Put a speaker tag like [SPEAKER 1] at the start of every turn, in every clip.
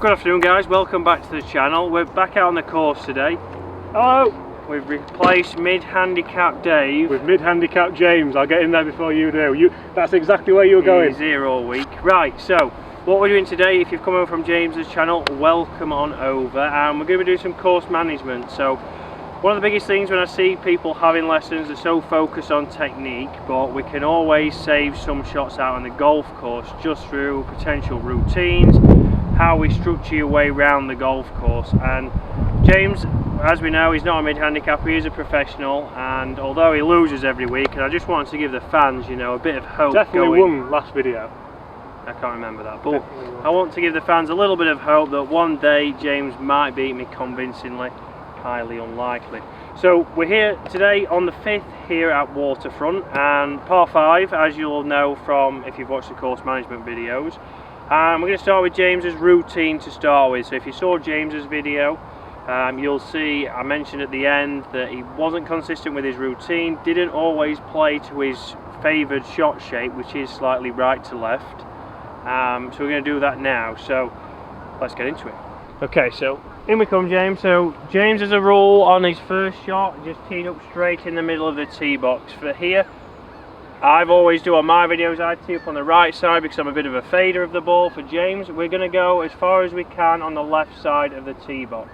[SPEAKER 1] Good afternoon guys, welcome back to the channel. We're back out on the course today. Hello! We've replaced mid-handicap Dave
[SPEAKER 2] with mid-handicap James. I'll get in there before you do. That's exactly where you were going.
[SPEAKER 1] He's here all week. Right, so what we're doing today, if you've come over from James's channel, welcome on over, and we're going to be doing some course management. So one of the biggest things when I see people having lessons, they're so focused on technique, but we can always save some shots out on the golf course just through potential routines, how we structure your way around the golf course. And James, as we know, he's not a mid-handicapper, he is a professional, and although he loses every week, and I just wanted to give the fans, you know, a bit of hope.
[SPEAKER 2] Definitely won last video.
[SPEAKER 1] I can't remember that, but I want to give the fans a little bit of hope that one day James might beat me convincingly. Highly unlikely. So we're here today on the 5th here at Waterfront, and par 5, as you'll know from if you've watched the course management videos. We're going to start with James's routine to start with. So if you saw James's video, you'll see I mentioned at the end that he wasn't consistent with his routine, didn't always play to his favoured shot shape, which is slightly right to left. So we're going to do that now, so let's get into it. Okay, so in we come, James. So James has a rule on his first shot, just teed up straight in the middle of the tee box. For here, I've always do on my videos, I tee up on the right side because I'm a bit of a fader of the ball. For James, we're going to go as far as we can on the left side of the tee box.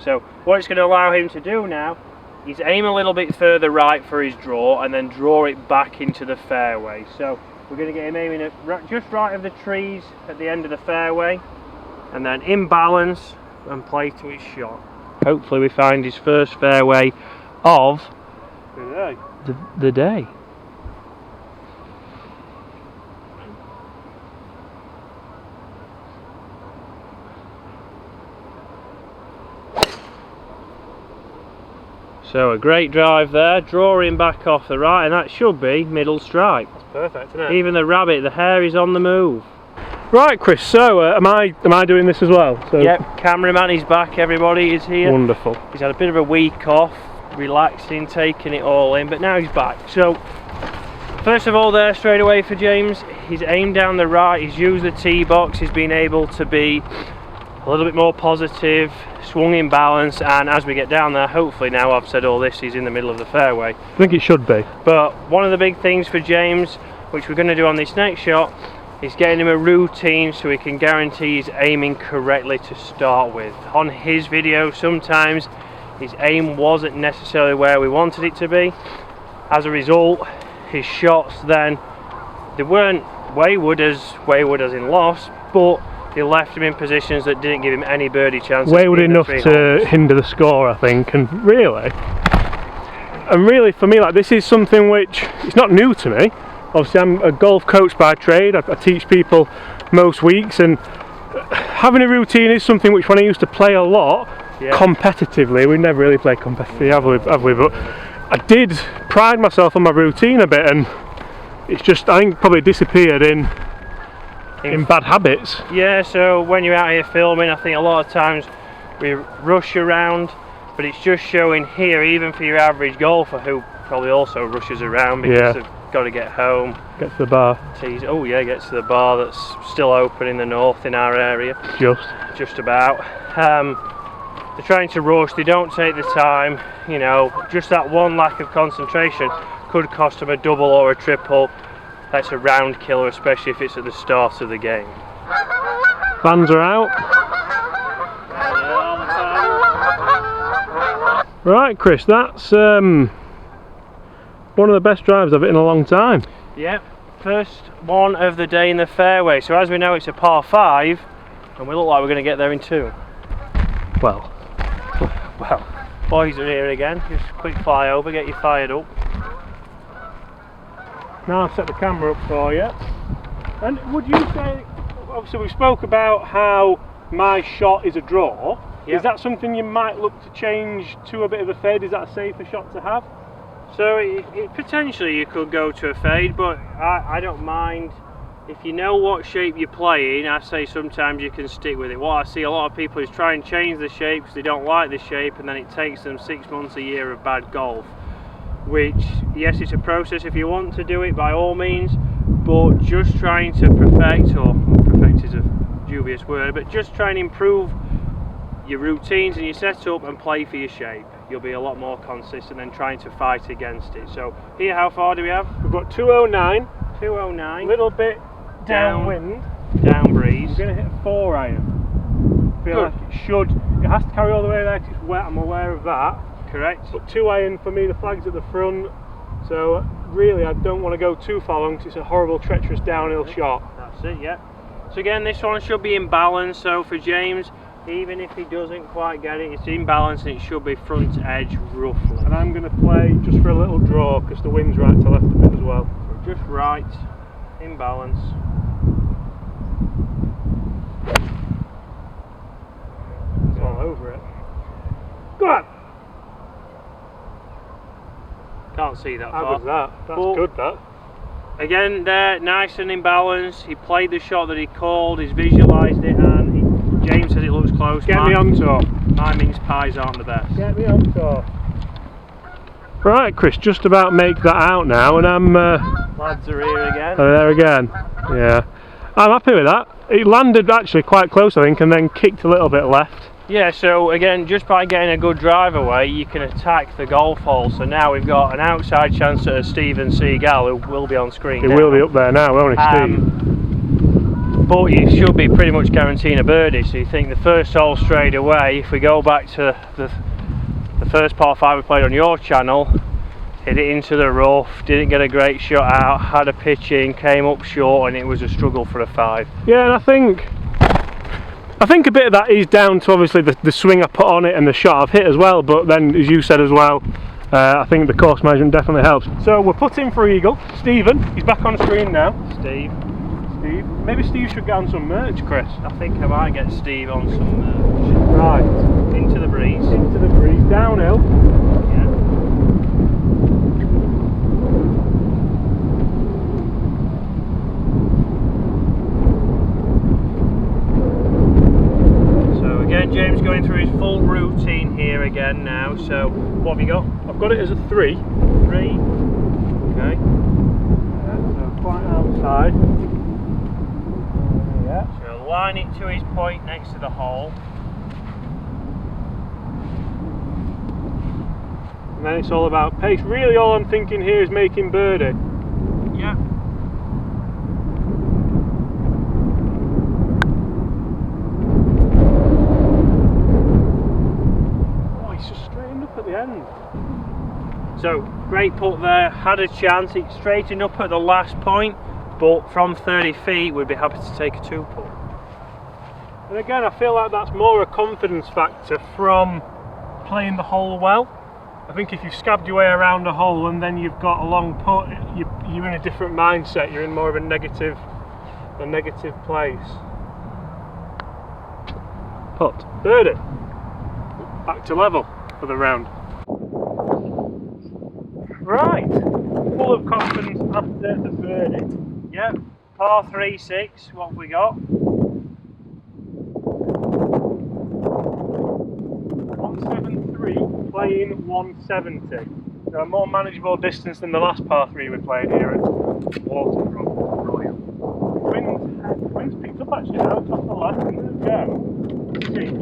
[SPEAKER 1] So what it's going to allow him to do now is aim a little bit further right for his draw and then draw it back into the fairway. So we're going to get him aiming at just right of the trees at the end of the fairway, and then in balance and play to his shot. Hopefully we find his first fairway of the day. So a great drive there, drawing back off the right, and that should be middle stripe.
[SPEAKER 2] That's perfect, isn't it?
[SPEAKER 1] Even the rabbit, the hair is on the move.
[SPEAKER 2] Right, Chris. So am I doing this as well? So
[SPEAKER 1] yep. Cameraman is back. Everybody is here.
[SPEAKER 2] Wonderful.
[SPEAKER 1] He's had a bit of a week off, relaxing, taking it all in, but now he's back. So first of all, there straight away for James, he's aimed down the right. He's used the tee box. He's been able to be a little bit more positive, swung in balance, and as we get down there, hopefully now I've said all this, he's in the middle of the fairway.
[SPEAKER 2] I think it should be.
[SPEAKER 1] But one of the big things for James, which we're going to do on this next shot, is getting him a routine so he can guarantee he's aiming correctly to start with. On his video, sometimes his aim wasn't necessarily where we wanted it to be. As a result, his shots then, they weren't wayward as in loss, but they left him in positions that didn't give him any birdie chances.
[SPEAKER 2] Wayward enough to hinder the score, I think. And really for me, like, this is something which it's not new to me. Obviously I'm a golf coach by trade. I teach people most weeks, and having a routine is something which, when I used to play a lot competitively, we never really played competitively, have we? But I did pride myself on my routine a bit, and it's just, I think, probably disappeared in bad habits.
[SPEAKER 1] Yeah, so when you're out here filming, I think a lot of times we rush around, but it's just showing here, even for your average golfer who probably also rushes around because they've got to get home.
[SPEAKER 2] Get to the bar.
[SPEAKER 1] Oh yeah, gets to the bar that's still open in the north in our area. Just about. They're trying to rush, they don't take the time, you know, just that one lack of concentration could cost them a double or a triple. That's a round killer, especially if it's at the start of the game.
[SPEAKER 2] Fans are out. Right, Chris, that's one of the best drives I've hit in a long time.
[SPEAKER 1] Yep, first one of the day in the fairway. So as we know, it's a par 5, and we look like we're going to get there in 2.
[SPEAKER 2] Well,
[SPEAKER 1] boys are here again. Just quick fly over, get you fired up.
[SPEAKER 2] Now I've set the camera up for you. And would you say, obviously we spoke about how my shot is a draw. Yep. Is that something you might look to change to a bit of a fade? Is that a safer shot to have?
[SPEAKER 1] So potentially you could go to a fade, but I don't mind. If you know what shape you're playing, I say sometimes you can stick with it. What I see a lot of people is try and change the shape because they don't like the shape, and then it takes them 6 months, a year of bad golf. Which, yes, it's a process if you want to do it, by all means, but just trying to perfect, or perfect is a dubious word, but just try and improve your routines and your setup and play for your shape. You'll be a lot more consistent than trying to fight against it. So here, how far do we have?
[SPEAKER 2] We've got 209.
[SPEAKER 1] 209.
[SPEAKER 2] Little bit downwind.
[SPEAKER 1] Down breeze.
[SPEAKER 2] We're going to hit a 4 iron. Feel like it should. It has to carry all the way there because it's wet, I'm aware of that.
[SPEAKER 1] Correct.
[SPEAKER 2] But 2 iron for me, the flag's at the front. So really I don't want to go too far long because it's a horrible, treacherous downhill shot.
[SPEAKER 1] That's it, yeah. So again, this one should be in balance. So for James, even if he doesn't quite get it, it's in balance and it should be front edge roughly.
[SPEAKER 2] And I'm going to play just for a little draw because the wind's right to left a bit as well.
[SPEAKER 1] So just right, in balance.
[SPEAKER 2] It's all over it. Go on!
[SPEAKER 1] Can't see that far.
[SPEAKER 2] How good's that? That's good, that.
[SPEAKER 1] Again, there, nice and in balance. He played the shot that he called, he's visualised it, and James says it looks close.
[SPEAKER 2] Get me on tour.
[SPEAKER 1] My mince pies aren't the best.
[SPEAKER 2] Get me on tour. Right, Chris, just about make that out now, and I'm...
[SPEAKER 1] Lads are here again.
[SPEAKER 2] Oh, there again. Yeah. I'm happy with that. It landed actually quite close, I think, and then kicked a little bit left.
[SPEAKER 1] Yeah, so again, just by getting a good drive away, you can attack the golf hole. So now we've got an outside chance at a Stephen Seagal, who will be on screen.
[SPEAKER 2] He will be up there now, won't he, Steve?
[SPEAKER 1] But you should be pretty much guaranteeing a birdie. So you think the first hole straight away, if we go back to the first par 5 we played on your channel, hit it into the rough, didn't get a great shot out, had a pitch in, came up short, and it was a struggle for a 5.
[SPEAKER 2] Yeah, and I think a bit of that is down to obviously the swing I put on it and the shot I've hit as well, but then as you said as well, I think the course management definitely helps. So we're putting for eagle. Stephen, he's back on screen now.
[SPEAKER 1] Steve.
[SPEAKER 2] Maybe Steve should get on some merch, Chris.
[SPEAKER 1] I think I might get Steve on some merch.
[SPEAKER 2] Right.
[SPEAKER 1] Into the breeze.
[SPEAKER 2] Into the breeze, downhill.
[SPEAKER 1] Yeah. James going through his full routine here again now. So what have you got?
[SPEAKER 2] I've got it as a 3.
[SPEAKER 1] 3. Okay.
[SPEAKER 2] So quite outside. Yeah.
[SPEAKER 1] So line it to his point next to the hole.
[SPEAKER 2] And then it's all about pace. Really all I'm thinking here is making birdie.
[SPEAKER 1] Yeah.
[SPEAKER 2] At the end.
[SPEAKER 1] So great putt there, had a chance, it straightened up at the last point, but from 30 feet we'd be happy to take a 2 putt.
[SPEAKER 2] And again, I feel like that's more a confidence factor from playing the hole well. I think if you've scabbed your way around a hole and then you've got a long putt, you're in a different mindset, you're in more of a negative place. Putt. Birdie. Back to level for the round. Right, full of confidence after the birdie.
[SPEAKER 1] Yep, par 3-6, what have we got?
[SPEAKER 2] 173, playing 170. So a more manageable distance than the last par 3 we played here at Waterfront Royal. Wind's picked up actually now, off the left, and there we go.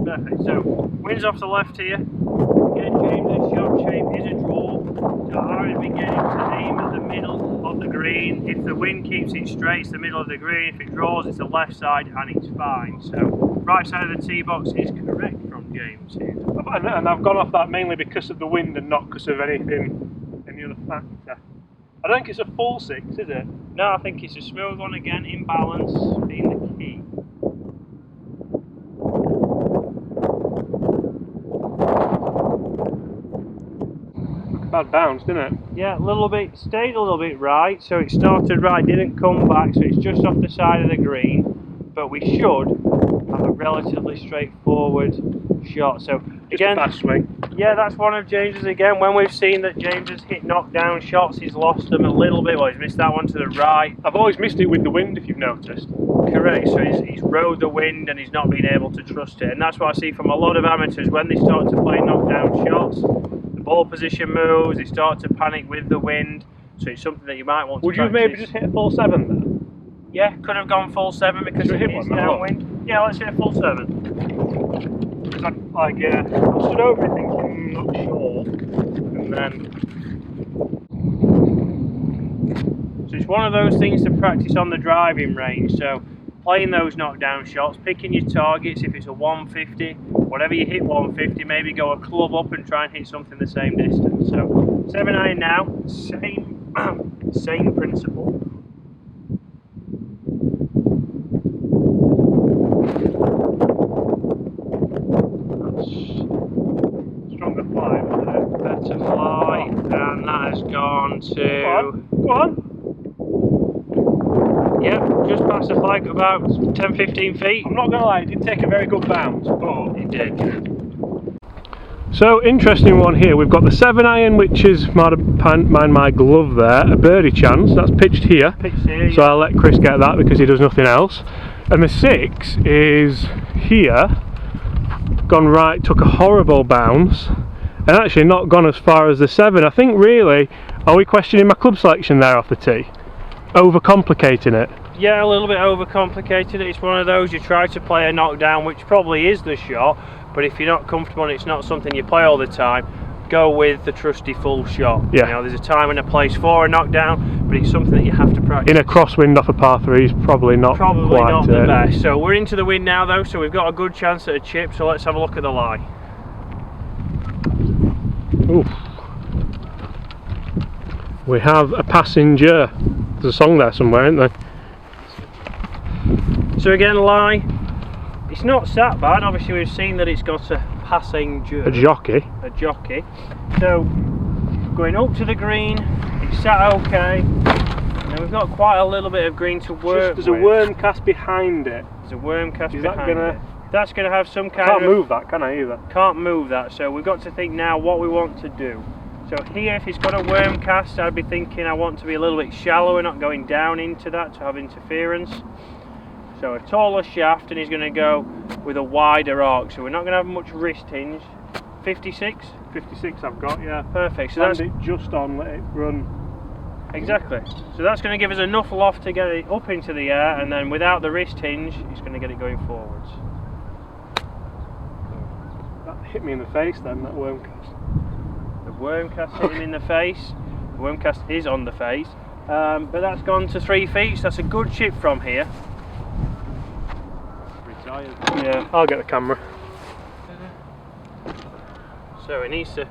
[SPEAKER 1] Perfect, so wind's off the left here. Again, James's shot shape is a draw. So I would be getting to aim at the middle of the green. If the wind keeps it straight, it's the middle of the green. If it draws, it's the left side and it's fine. So right side of the tee box is correct from James here.
[SPEAKER 2] And I've gone off that mainly because of the wind and not because of any other factor. I don't think it's a full 6, is it?
[SPEAKER 1] No, I think it's a smooth one again, in balance, being the key.
[SPEAKER 2] Bad bounce, didn't it?
[SPEAKER 1] Yeah, a little bit, stayed a little bit right, so it started right, didn't come back, so it's just off the side of the green, but we should have a relatively straightforward shot. So
[SPEAKER 2] Just
[SPEAKER 1] again,
[SPEAKER 2] a bad swing.
[SPEAKER 1] Yeah, that's one of James's again. When we've seen that James has hit knockdown shots, he's lost them a little bit. Well, he's missed that one to the right.
[SPEAKER 2] I've always missed it with the wind, if you've noticed.
[SPEAKER 1] Correct, so he's rode the wind and he's not been able to trust it. And that's what I see from a lot of amateurs when they start to play knockdown shots. The ball position moves, they start to panic with the wind. So it's something that you might want to
[SPEAKER 2] Would you have
[SPEAKER 1] practice.
[SPEAKER 2] maybe just hit a full 7 there?
[SPEAKER 1] Yeah, could have gone full 7 because it is downwind. Yeah, let's hit a full 7.
[SPEAKER 2] Because I stood over it thinking, I'm not sure, and then...
[SPEAKER 1] So it's one of those things to practice on the driving range, so playing those knockdown shots, picking your targets. If it's a 150, whatever you hit 150, maybe go a club up and try and hit something the same distance. So 7 iron now, same principle.
[SPEAKER 2] Stronger fly, wasn't it?
[SPEAKER 1] Better fly, and that has gone to...
[SPEAKER 2] Go on.
[SPEAKER 1] Yep, just past the flag, about 10-15 feet.
[SPEAKER 2] I'm not going to lie, it did take a very good bounce, but...
[SPEAKER 1] It did.
[SPEAKER 2] So, interesting one here. We've got the 7 iron, which is, mind my glove there, a birdie chance. That's pitched here. So I'll let Chris get that because he does nothing else. And the 6 is here, gone right, took a horrible bounce, and actually not gone as far as the 7. I think really, are we questioning my club selection there off the tee? Overcomplicating it?
[SPEAKER 1] Yeah, a little bit overcomplicated. It's one of those, you try to play a knockdown, which probably is the shot, but if you're not comfortable and it's not something you play all the time, go with the trusty full shot.
[SPEAKER 2] Yeah.
[SPEAKER 1] You know, there's a time and a place for a knockdown, but it's something that you have to practice.
[SPEAKER 2] In a crosswind off a par 3 is probably not quite
[SPEAKER 1] the best. So we're into the wind now though, so we've got a good chance at a chip, so let's have a look at the lie.
[SPEAKER 2] Oof. We have a passenger. There's a song there somewhere, isn't there?
[SPEAKER 1] So again, lie. It's not sat bad. Obviously, we've seen that it's got a passenger.
[SPEAKER 2] A jockey.
[SPEAKER 1] A jockey. So going up to the green, it's sat okay. And we've got quite a little bit of green to work with.
[SPEAKER 2] There's a worm cast behind it.
[SPEAKER 1] There's a worm cast
[SPEAKER 2] Is that
[SPEAKER 1] behind
[SPEAKER 2] gonna...
[SPEAKER 1] it. That's going to have some kind
[SPEAKER 2] Can't
[SPEAKER 1] of...
[SPEAKER 2] move that, can I either?
[SPEAKER 1] Can't move that. So we've got to think now what we want to do. So here, if it's got a worm cast, I'd be thinking I want to be a little bit shallower, not going down into that to have interference. So a taller shaft, and he's going to go with a wider arc. So we're not going to have much wrist hinge. 56?
[SPEAKER 2] 56 I've got, yeah.
[SPEAKER 1] Perfect. So
[SPEAKER 2] Land
[SPEAKER 1] that's
[SPEAKER 2] it just on, let it run.
[SPEAKER 1] Exactly. So that's going to give us enough loft to get it up into the air, and then without the wrist hinge, it's going to get it going forwards.
[SPEAKER 2] That hit me in the face then, that worm cast.
[SPEAKER 1] The worm cast hit him in the face. The worm cast is on the face. But that's gone to 3 feet, so that's a good chip from here.
[SPEAKER 2] Retired. Yeah, I'll get the camera.
[SPEAKER 1] So it needs to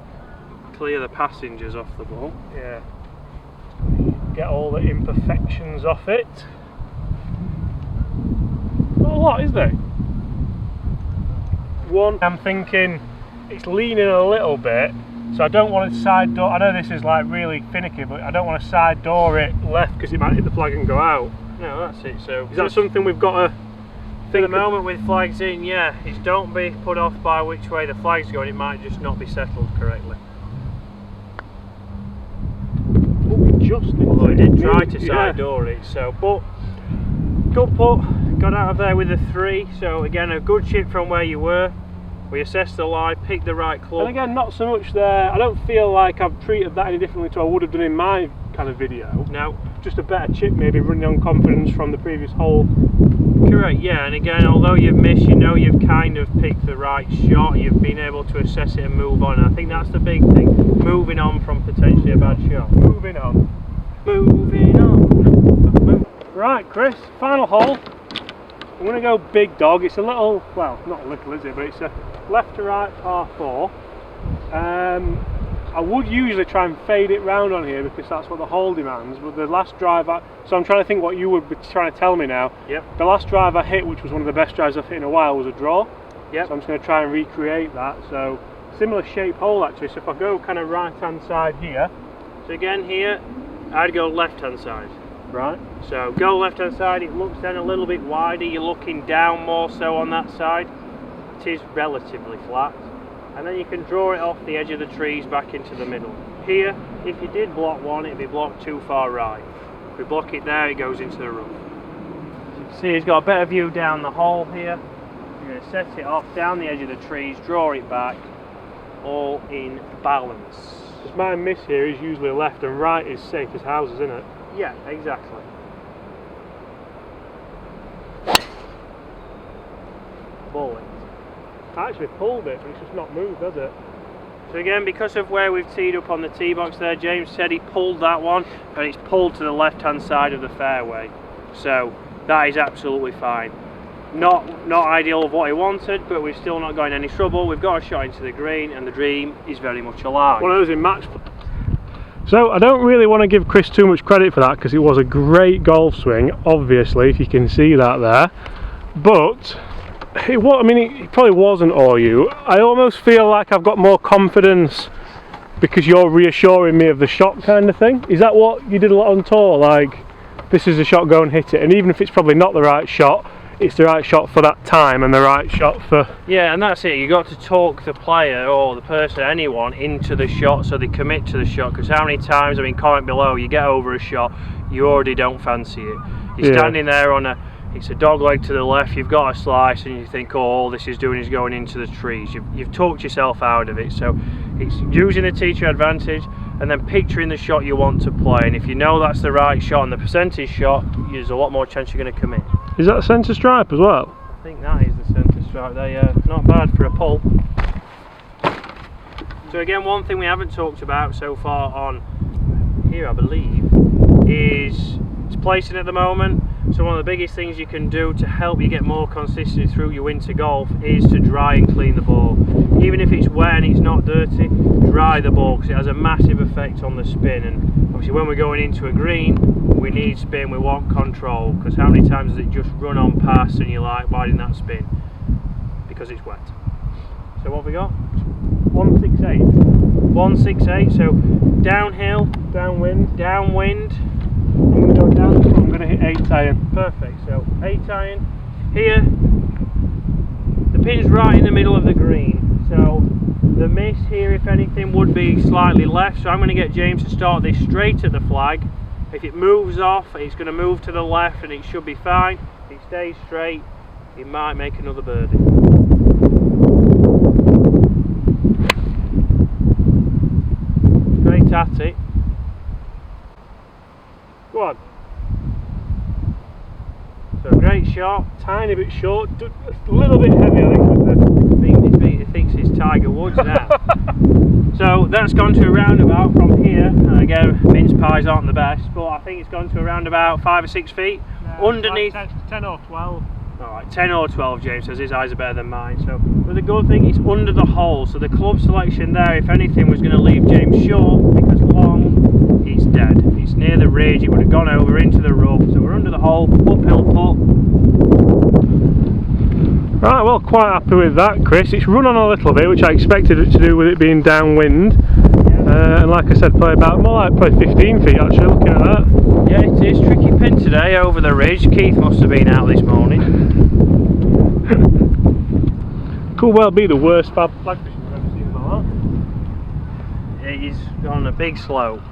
[SPEAKER 1] clear the passengers off the ball.
[SPEAKER 2] Yeah. Get all the imperfections off it. Not a lot, is there? One, I'm thinking it's leaning a little bit, so I don't want to side door. I know this is like really finicky, but I don't want to side door it left because it might hit the flag and go out.
[SPEAKER 1] No, that's it. So
[SPEAKER 2] is that something we've got to
[SPEAKER 1] think? At the moment with flags in, yeah, it's don't be put off by which way the flag's going. It might just not be settled correctly. Although he did try to side door it, so but good putt, got out of there with a 3. So again, a good chip from where you were. We assessed the lie, picked the right club.
[SPEAKER 2] And again, not so much there. I don't feel like I've treated that any differently to I would have done in my kind of video.
[SPEAKER 1] No,
[SPEAKER 2] just a better chip, maybe running on confidence from the previous hole.
[SPEAKER 1] Correct, yeah, and again, although you've missed, you know you've kind of picked the right shot, you've been able to assess it and move on, and I think that's the big thing, moving on from potentially a bad shot.
[SPEAKER 2] Moving on.
[SPEAKER 1] Moving on.
[SPEAKER 2] Right, Chris, final hole. I'm going to go big dog. It's a little, well, not little is it, but it's a left to right par 4. I would usually try and fade it round on here because that's what the hole demands, but the last drive so I'm trying to think what you would be trying to tell me now.
[SPEAKER 1] Yep.
[SPEAKER 2] The last drive I hit, which was one of the best drives I've hit in a while, was a draw.
[SPEAKER 1] Yep.
[SPEAKER 2] So I'm just going to try and recreate that. So similar shape hole actually, so if I go kind of right hand side here.
[SPEAKER 1] So again here, I'd go left hand side.
[SPEAKER 2] Right.
[SPEAKER 1] So go left hand side, it looks then a little bit wider, you're looking down more so on that side. It is relatively flat. And then you can draw it off the edge of the trees back into the middle. Here, if you did block one, it'd be blocked too far right. If we block it there, it goes into the rough. So you can see he's got a better view down the hole here. You're going to set it off down the edge of the trees, draw it back, all in balance.
[SPEAKER 2] Because my miss here is usually left and right is safe as houses, isn't it?
[SPEAKER 1] Yeah, exactly.
[SPEAKER 2] ball is. I actually pulled it, but it's just not moved, has it?
[SPEAKER 1] So again, because of where we've teed up on the tee box there, James said he pulled that one, and it's pulled to the left-hand side of the fairway. So that is absolutely fine. Not ideal of what he wanted, but we've still not got in any trouble. We've got a shot into the green, and the dream is very much alive.
[SPEAKER 2] One of those in match. So I don't really want to give Chris too much credit for that, because it was a great golf swing, obviously, if you can see that there. But it probably wasn't all you. I almost feel like I've got more confidence because you're reassuring me of the shot kind of thing. Is that what you did a lot on tour? Like, this is a shot, go and hit it. And even if it's probably not the right shot, it's the right shot for that time and the right shot for...
[SPEAKER 1] Yeah, and that's it. You got to talk the player or the person, anyone, into the shot so they commit to the shot. Because how many times, I mean, comment below, you get over a shot, you already don't fancy it. You're standing there on it's a dog leg to the left, you've got a slice, and you think, oh, all this is doing is going into the trees. You've talked yourself out of it. So it's using the teacher advantage and then picturing the shot you want to play. And if you know that's the right shot and the percentage shot, there's a lot more chance you're going to commit.
[SPEAKER 2] Is that a centre stripe as well?
[SPEAKER 1] I think that is the centre stripe there, yeah. Not bad for a pull. So again, one thing we haven't talked about so far on here, I believe, is its placing at the moment. So one of the biggest things you can do to help you get more consistency through your winter golf is to dry and clean the ball. Even if it's wet and it's not dirty, dry the ball, because it has a massive effect on the spin. And obviously when we're going into a green, we need spin, we want control, because how many times does it just run on past and you're like, why didn't that spin? Because it's wet. So what have we got?
[SPEAKER 2] 168.
[SPEAKER 1] 168, so downhill, downwind.
[SPEAKER 2] I'm going to go down, I'm going to hit 8 iron.
[SPEAKER 1] Perfect, so 8 iron. Here, the pin's right in the middle of the green, so the miss here, if anything, would be slightly left. So I'm going to get James to start this straight at the flag. If it moves off, it's going to move to the left and it should be fine. If it stays straight, he might make another birdie. Straight at it.
[SPEAKER 2] Go on.
[SPEAKER 1] So great shot.
[SPEAKER 2] Tiny bit short, a little bit heavy, I think.
[SPEAKER 1] He thinks it's Tiger Woods now. So that's gone to a roundabout from here. And again, mince pies aren't the best, but I think it's gone to a roundabout 5 or 6 feet. Underneath.
[SPEAKER 2] Like 10 or 12.
[SPEAKER 1] Alright, 10 or 12, James says his eyes are better than mine. So, but the good thing, it's under the hole. So the club selection there, if anything, was going to leave James short, because long, it's dead. It's near the ridge, it would have gone over into the rough. So we're under the hole, uphill putt.
[SPEAKER 2] Right, well, quite happy with that, Chris. It's run on a little bit, which I expected it to do with it being downwind. And like I said, probably more like 15 feet actually, looking at that.
[SPEAKER 1] Yeah, it is tricky pin today over the ridge. Keith must have been out this morning.
[SPEAKER 2] Could well be the worst flag fishing I've ever seen in my life.
[SPEAKER 1] It is on a big slope.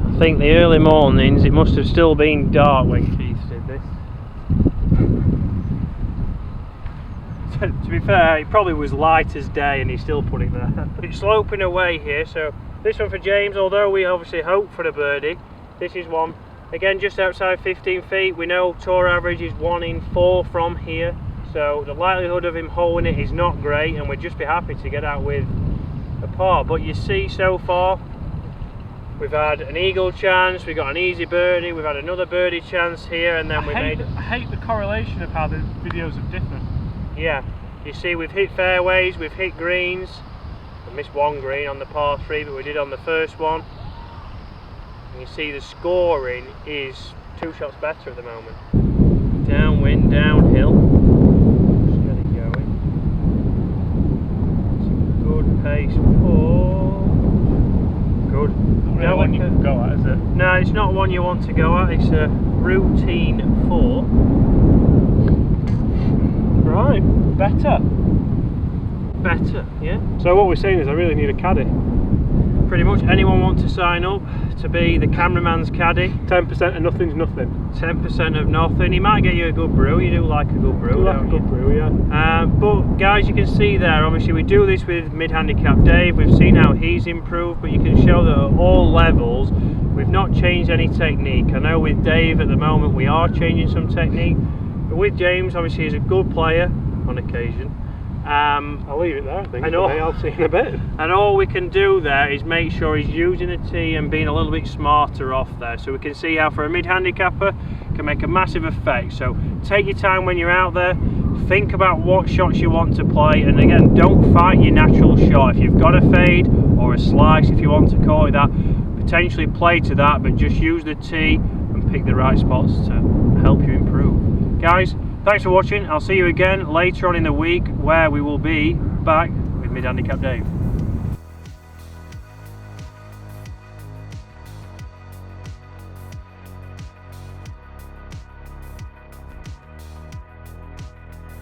[SPEAKER 1] I think the early mornings, it must have still been dark when Keith did this. To be fair, it probably was light as day and he still put it there. But it's sloping away here, so this one for James, although we obviously hope for a birdie, this is one, again just outside 15 feet. We know tour average is 1 in 4 from here, so the likelihood of him holding it is not great, and we'd just be happy to get out with a par. But you see, so far we've had an eagle chance, we've got an easy birdie, we've had another birdie chance here, and then I
[SPEAKER 2] hate the correlation of how the videos have differed.
[SPEAKER 1] Yeah, you see we've hit fairways, we've hit greens. We missed one green on the par 3, but we did on the first one. And you see the scoring is 2 shots better at the moment. Downwind, downhill. Just get it going. Some good pace pull. Good.
[SPEAKER 2] Not really one you can go at, is it?
[SPEAKER 1] No, it's not one you want to go at. It's a routine 4.
[SPEAKER 2] Right, better,
[SPEAKER 1] yeah.
[SPEAKER 2] So what we're saying is I really need a caddy.
[SPEAKER 1] Pretty much. Anyone want to sign up to be the cameraman's caddy?
[SPEAKER 2] 10% of nothing's nothing.
[SPEAKER 1] 10% of nothing. He might get you a good brew. You do like a good brew,
[SPEAKER 2] like a good brew, yeah.
[SPEAKER 1] But guys, you can see there, obviously we do this with mid-handicap Dave. We've seen how he's improved, but you can show that at all levels we've not changed any technique. I know with Dave at the moment we are changing some technique, with James, obviously he's a good player on occasion.
[SPEAKER 2] I'll leave it there, I think.
[SPEAKER 1] I know.
[SPEAKER 2] I'll see you in a bit.
[SPEAKER 1] And all we can do there is make sure he's using a tee and being a little bit smarter off there, so we can see how for a mid-handicapper can make a massive effect. So take your time when you're out there, think about what shots you want to play, and again, don't fight your natural shot. If you've got a fade or a slice, if you want to call it that, potentially play to that, but just use the tee and pick the right spots to help you improve. Guys, thanks for watching. I'll see you again later on in the week where we will be back with Mid Handicap Dave.